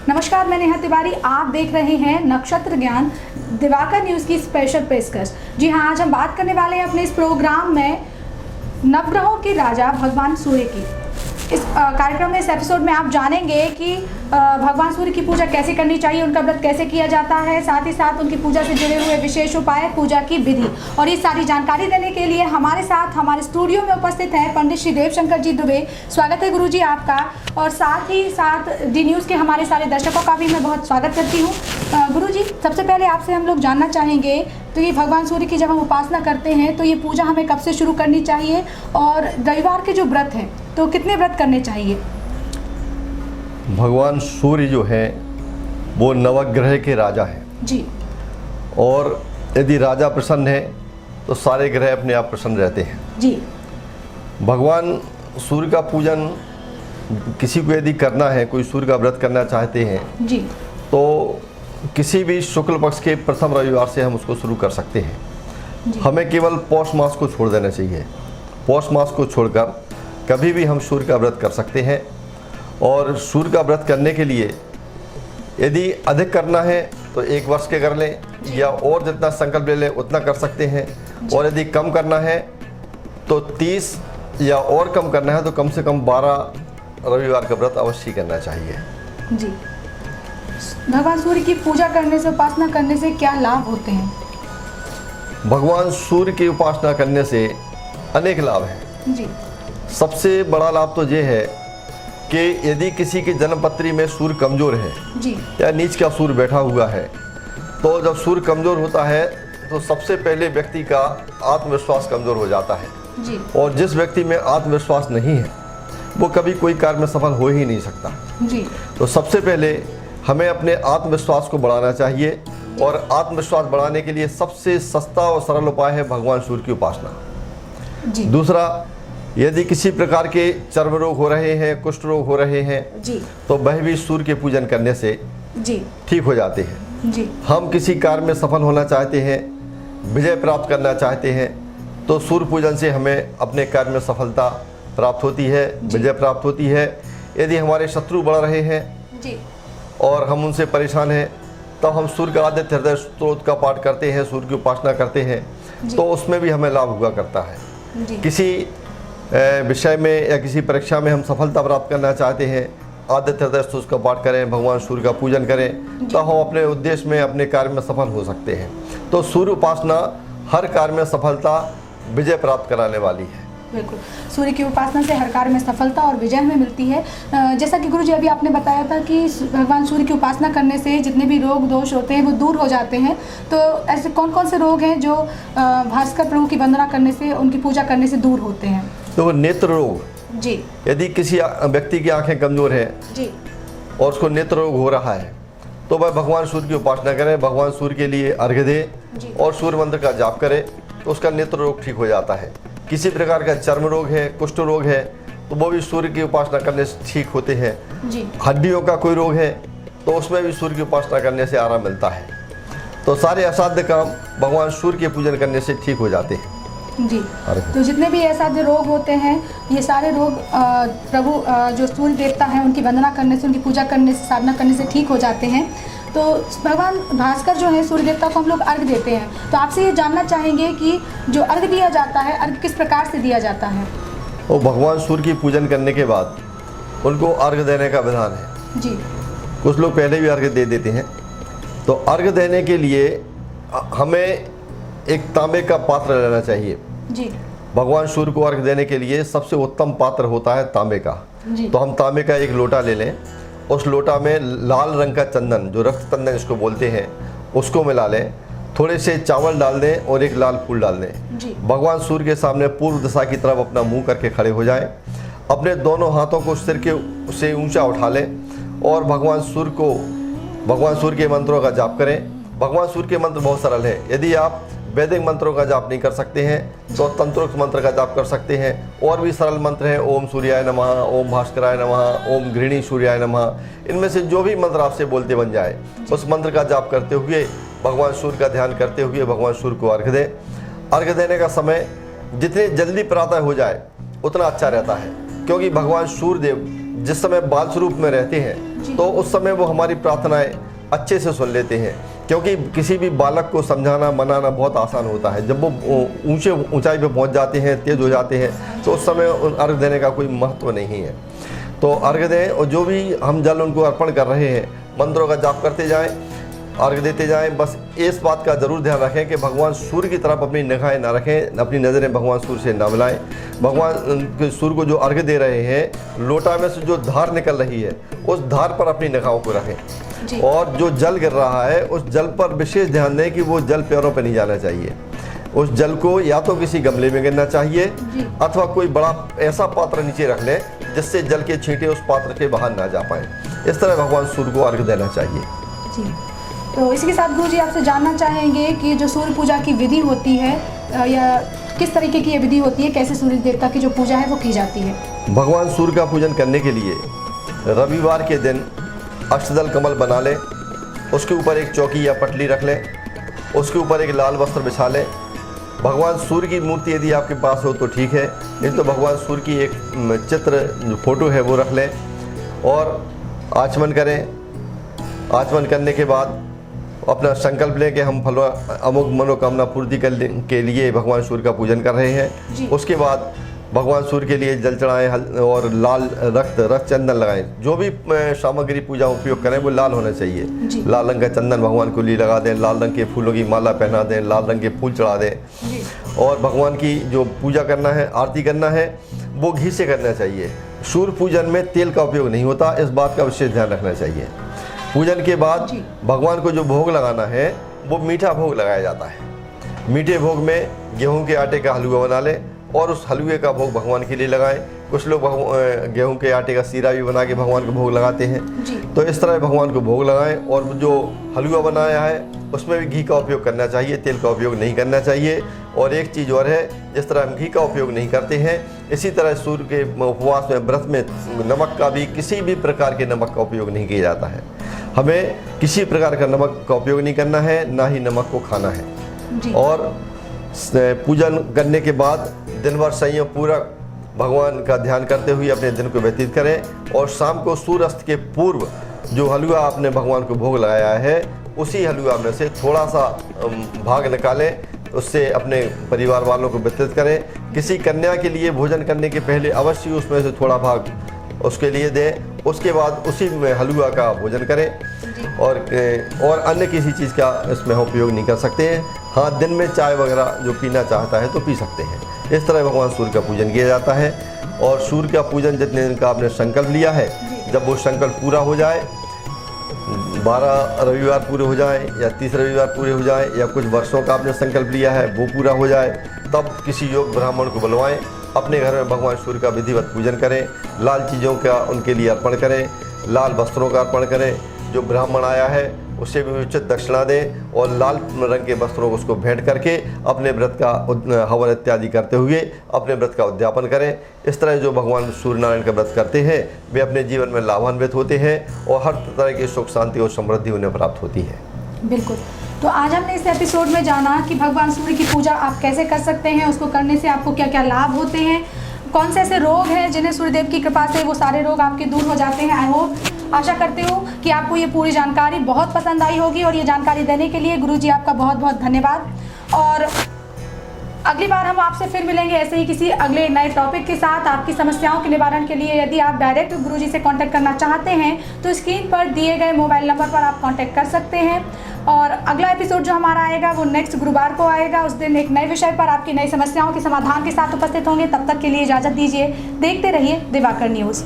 नमस्कार, मैं नेहा तिवारी। आप देख रहे हैं नक्षत्र ज्ञान दिवाकर न्यूज़ की स्पेशल पेशकश। जी हाँ, आज हम बात करने वाले हैं अपने इस प्रोग्राम में नवग्रहों के राजा भगवान सूर्य की। इस कार्यक्रम में, इस एपिसोड में आप जानेंगे कि भगवान सूर्य की पूजा कैसे करनी चाहिए, उनका व्रत कैसे किया जाता है, साथ ही साथ उनकी पूजा से जुड़े हुए विशेष उपाय, पूजा की विधि। और ये सारी जानकारी देने के लिए हमारे साथ हमारे स्टूडियो में उपस्थित हैं पंडित श्री देवशंकर जी दुबे। स्वागत है गुरुजी आपका। और साथ ही साथ डी न्यूज़ के हमारे सारे दर्शकों का भी मैं बहुत स्वागत करती हूँ। गुरुजी, सबसे पहले आपसे हम लोग जानना चाहेंगे तो ये भगवान सूर्य की जब हम उपासना करते हैं तो ये पूजा हमें कब से शुरू करनी चाहिए, और रविवार के जो व्रत हैं तो कितने व्रत करने चाहिए? भगवान सूर्य जो है वो नवग्रह के राजा हैं जी। और यदि राजा प्रसन्न है तो सारे ग्रह अपने आप प्रसन्न रहते हैं जी। भगवान सूर्य का पूजन किसी को यदि करना है, कोई सूर्य का व्रत करना चाहते हैं जी, तो किसी भी शुक्ल पक्ष के प्रथम रविवार से हम उसको शुरू कर सकते हैं जी। हमें केवल पौष मास को छोड़ देना चाहिए। पौष मास को छोड़कर कभी भी हम सूर्य का व्रत कर सकते हैं। और सूर्य का व्रत करने के लिए यदि अधिक करना है तो 1 वर्ष के कर लें, या और जितना संकल्प ले लें उतना कर सकते हैं। और यदि कम करना है तो 30, या और कम करना है तो कम से कम 12 रविवार का व्रत अवश्य करना चाहिए। जी। भगवान सूर्य की पूजा करने से, उपासना करने से क्या लाभ होते हैं? भगवान सूर्य की उपासना करने से अनेक लाभ हैं। जी। सबसे बड़ा लाभ तो ये है कि यदि किसी की जन्मपत्री में सूर्य कमज़ोर है जी, या नीच का सूर्य बैठा हुआ है, तो जब सूर्य कमज़ोर होता है तो सबसे पहले व्यक्ति का आत्मविश्वास कमज़ोर हो जाता है। जी। और जिस व्यक्ति में आत्मविश्वास नहीं है वो कभी कोई कार्य में सफल हो ही नहीं सकता। जी। तो सबसे पहले हमें अपने आत्मविश्वास को बढ़ाना चाहिए, और आत्मविश्वास बढ़ाने के लिए सबसे सस्ता और सरल उपाय है भगवान सूर्य की उपासना। जी। दूसरा, यदि किसी प्रकार के चर्म रोग हो रहे हैं, कुष्ठ रोग हो रहे हैं, जी, तो वह भी सूर्य के पूजन करने से जी, ठीक हो जाते हैं। जी। हम किसी कार्य में सफल होना चाहते हैं, विजय प्राप्त करना चाहते हैं, तो सूर्य पूजन से हमें अपने कार्य में सफलता प्राप्त होती है, विजय प्राप्त होती है। यदि हमारे शत्रु बढ़ रहे हैं जी, और हम उनसे परेशान हैं, तब हम सूर्य का आदित्य हृदय स्तोत्र का पाठ करते हैं, सूर्य की उपासना करते हैं, तो उसमें भी हमें लाभ हुआ करता है। जी। किसी विषय में या किसी परीक्षा में हम सफलता प्राप्त करना चाहते हैं, आदित्य हृदय स्तोत्र का पाठ करें, भगवान सूर्य का पूजन करें, तो हम अपने उद्देश्य में, अपने कार्य में सफल हो सकते हैं। तो सूर्य उपासना हर कार्य में सफलता, विजय प्राप्त कराने वाली है। बिल्कुल, सूर्य की उपासना से हर कार्य में सफलता और विजय हमें मिलती है। जैसा कि गुरुजी अभी आपने बताया था कि भगवान सूर्य की उपासना करने से जितने भी रोग दोष होते हैं वो दूर हो जाते हैं। तो ऐसे कौन कौन से रोग हैं जो भास्कर प्रभु की वंदना करने से, उनकी पूजा करने से दूर होते हैं? तो नेत्र रोग, जी, यदि किसी व्यक्ति की आंखें कमजोर हैं जी, और उसको नेत्र रोग हो रहा है, तो वह भगवान सूर्य की उपासना करें, भगवान सूर्य के लिए अर्घ्य दे और सूर्य मंत्र का जाप करे, तो उसका नेत्र रोग ठीक हो जाता है। किसी प्रकार का चर्म रोग है, कुष्ठ रोग है, तो वो भी सूर्य की उपासना करने से ठीक होते हैं। जी। हड्डियों का कोई रोग है तो उसमें भी सूर्य की उपासना करने से आराम मिलता है। तो सारे असाध्य काम भगवान सूर्य के पूजन करने से ठीक हो जाते हैं। जी। तो जितने भी असाध्य रोग होते हैं, ये सारे रोग प्रभु जो सूर्य देवता हैं उनकी वंदना करने से, उनकी पूजा करने से, साधना करने से ठीक हो जाते हैं। तो भगवान भास्कर जो है, सूर्य देवता को हम लोग अर्घ देते हैं। तो आपसे ये जानना चाहेंगे कि जो अर्घ दिया जाता है, अर्घ किस प्रकार से दिया जाता है? और भगवान सूर्य की पूजन करने के बाद उनको अर्घ देने का विधान है। जी। कुछ लोग पहले भी अर्घ दे देते हैं। तो अर्घ देने के लिए हमें एक तांबे का पात्र लेना चाहिए। जी। भगवान सूर्य को अर्घ देने के लिए सबसे उत्तम पात्र होता है तांबे का। जी। तो हम तांबे का एक लोटा ले लें, उस लोटा में लाल रंग का चंदन, जो रक्त चंदन इसको बोलते हैं, उसको मिला लें, थोड़े से चावल डाल दें और एक लाल फूल डाल दें। जी। भगवान सूर्य के सामने पूर्व दिशा की तरफ अपना मुंह करके खड़े हो जाएं, अपने दोनों हाथों को सिर के से ऊंचा उठा लें और भगवान सूर्य के मंत्रों का जाप करें। भगवान सूर्य के मंत्र बहुत सरल है। यदि आप वैदिक मंत्रों का जाप नहीं कर सकते हैं तो तंत्रोक्त मंत्र का जाप कर सकते हैं। और भी सरल मंत्र हैं, ओम सूर्याय नमः, ओम भास्कराय नमः, ओम गृहिणी सूर्याय नमः। इनमें से जो भी मंत्र आपसे बोलते बन जाए, उस मंत्र का जाप करते हुए, भगवान सूर्य का ध्यान करते हुए भगवान सूर्य को अर्घ दें। अर्घ देने का समय जितने जल्दी प्रातः हो जाए उतना अच्छा रहता है, क्योंकि भगवान सूर्यदेव जिस समय बाल स्वरूप में रहते हैं तो उस समय वो हमारी प्रार्थनाएं अच्छे से सुन लेते हैं, क्योंकि किसी भी बालक को समझाना मनाना बहुत आसान होता है। जब वो ऊंचाई पे पहुंच जाते हैं, तेज हो जाते हैं, तो उस समय अर्घ देने का कोई महत्व नहीं है। तो अर्घ दें, और जो भी हम जल उनको अर्पण कर रहे हैं, मंत्रों का जाप करते जाएं, अर्घ देते जाएं। बस इस बात का ज़रूर ध्यान रखें कि भगवान सूर्य की तरफ अपनी निगाहें ना रखें, अपनी नज़रें भगवान सूर्य से ना मिलाएं। भगवान सूर्य को जो अर्घ दे रहे हैं, लोटा में से जो धार निकल रही है उस धार पर अपनी निगाहों को रखें, और जो जल गिर रहा है उस जल पर विशेष ध्यान दें कि वो जल पैरों पर नहीं जाना चाहिए। उस जल को या तो किसी गमले में गिरना चाहिए, अथवा कोई बड़ा ऐसा पात्र नीचे रख लें जिससे जल के छींटे उस पात्र के बाहर ना जा पाए। इस तरह भगवान सूर्य को अर्घ देना चाहिए। जी, तो इसी के साथ गुरुजी आपसे जानना चाहेंगे कि जो सूर्य पूजा की विधि होती है, या किस तरीके की ये विधि होती है, कैसे सूर्य देवता की जो पूजा है वो की जाती है? भगवान सूर्य का पूजन करने के लिए रविवार के दिन अष्टदल कमल बना लें, उसके ऊपर एक चौकी या पटली रख लें, उसके ऊपर एक लाल वस्त्र बिछा लें। भगवान सूर्य की मूर्ति यदि आपके पास हो तो ठीक है, नहीं तो भगवान सूर्य की एक चित्र जो फोटो है वो रख लें, और आचमन करें। आचमन करने के बाद अपना संकल्प लें कि हम अमुक मनोकामना पूर्ति के लिए भगवान सूर्य का पूजन कर रहे हैं। उसके बाद भगवान सूर्य के लिए जल चढ़ाएं और लाल रक्त चंदन लगाएं। जो भी सामग्री पूजा उपयोग करें वो लाल होना चाहिए। लाल रंग का चंदन भगवान को लिए लगा दें, लाल रंग के फूलों की माला पहना दें, लाल रंग के फूल चढ़ा दें। और भगवान की जो पूजा करना है, आरती करना है, वो घी से करना चाहिए। सूर्य पूजन में तेल का उपयोग नहीं होता, इस बात का विशेष ध्यान रखना चाहिए। पूजन के बाद भगवान को जो भोग लगाना है वो मीठा भोग लगाया जाता है। मीठे भोग में गेहूं के आटे का हलवा बना लें और उस हलवे का भोग भगवान के लिए लगाएं। कुछ लोग गेहूं के आटे का सीरा भी बना के भगवान को भोग लगाते हैं। तो इस तरह भगवान को भोग लगाएं, और जो हलवा बनाया है उसमें भी घी का उपयोग करना चाहिए, तेल का उपयोग नहीं करना चाहिए। और एक चीज़ और है, जिस तरह हम घी का उपयोग नहीं करते हैं, इसी तरह सूर्य के उपवास में, व्रत में नमक का भी, किसी भी प्रकार के नमक का उपयोग नहीं किया जाता है। हमें किसी प्रकार का नमक का उपयोग नहीं करना है, ना ही नमक को खाना है। और पूजन करने के बाद दिन भर संयम पूर्वक भगवान का ध्यान करते हुए अपने दिन को व्यतीत करें, और शाम को सूर्यास्त के पूर्व जो हलवा आपने भगवान को भोग लगाया है उसी हलवा में से थोड़ा सा भाग निकालें, उससे अपने परिवार वालों को वितरित करें। किसी कन्या के लिए भोजन करने के पहले अवश्य उसमें से थोड़ा भाग उसके लिए दें। उसके बाद उसी में हलवा का भोजन करें, और अन्य किसी चीज़ का इसमें हम उपयोग नहीं कर सकते हैं। हाँ, दिन में चाय वगैरह जो पीना चाहता है तो पी सकते हैं। इस तरह भगवान सूर्य का पूजन किया जाता है। और सूर्य का पूजन जितने दिन का आपने संकल्प लिया है, जब वो संकल्प पूरा हो जाए, 12 रविवार पूरे हो जाए या 30 रविवार पूरे हो जाए, या कुछ वर्षों का आपने संकल्प लिया है वो पूरा हो जाए, तब किसी योग ब्राह्मण को बुलवाएं, अपने घर में भगवान सूर्य का विधिवत पूजन करें, लाल चीज़ों का उनके लिए अर्पण करें, लाल वस्त्रों का अर्पण करें। जो ब्राह्मण आया है उसे भी उचित दक्षिणा दें, और लाल रंग के वस्त्रों को उसको भेंट करके अपने व्रत का हवन इत्यादि करते हुए अपने व्रत का उद्यापन करें। इस तरह जो भगवान सूर्य नारायण का व्रत करते हैं वे अपने जीवन में लाभान्वित होते हैं, और हर तरह की सुख शांति और समृद्धि उन्हें प्राप्त होती है। बिल्कुल। तो आज हमने इस एपिसोड में जाना कि भगवान सूर्य की पूजा आप कैसे कर सकते हैं, उसको करने से आपको क्या क्या लाभ होते हैं, कौन से ऐसे रोग हैं जिन्हें सूर्यदेव की कृपा से वो सारे रोग आपके दूर हो जाते हैं। आई होप, आशा करती हूँ कि आपको ये पूरी जानकारी बहुत पसंद आई होगी, और ये जानकारी देने के लिए गुरुजी आपका बहुत बहुत धन्यवाद। और अगली बार हम आपसे फिर मिलेंगे ऐसे ही किसी अगले नए टॉपिक के साथ। आपकी समस्याओं के निवारण के लिए यदि आप डायरेक्ट गुरुजी से कांटेक्ट करना चाहते हैं तो स्क्रीन पर दिए गए मोबाइल नंबर पर आप कांटेक्ट कर सकते हैं। और अगला एपिसोड जो हमारा आएगा वो नेक्स्ट गुरुवार को आएगा। उस दिन एक नए विषय पर आपकी नई समस्याओं के समाधान के साथ उपस्थित होंगे। तब तक के लिए इजाज़त दीजिए। देखते रहिए दिवाकर न्यूज़।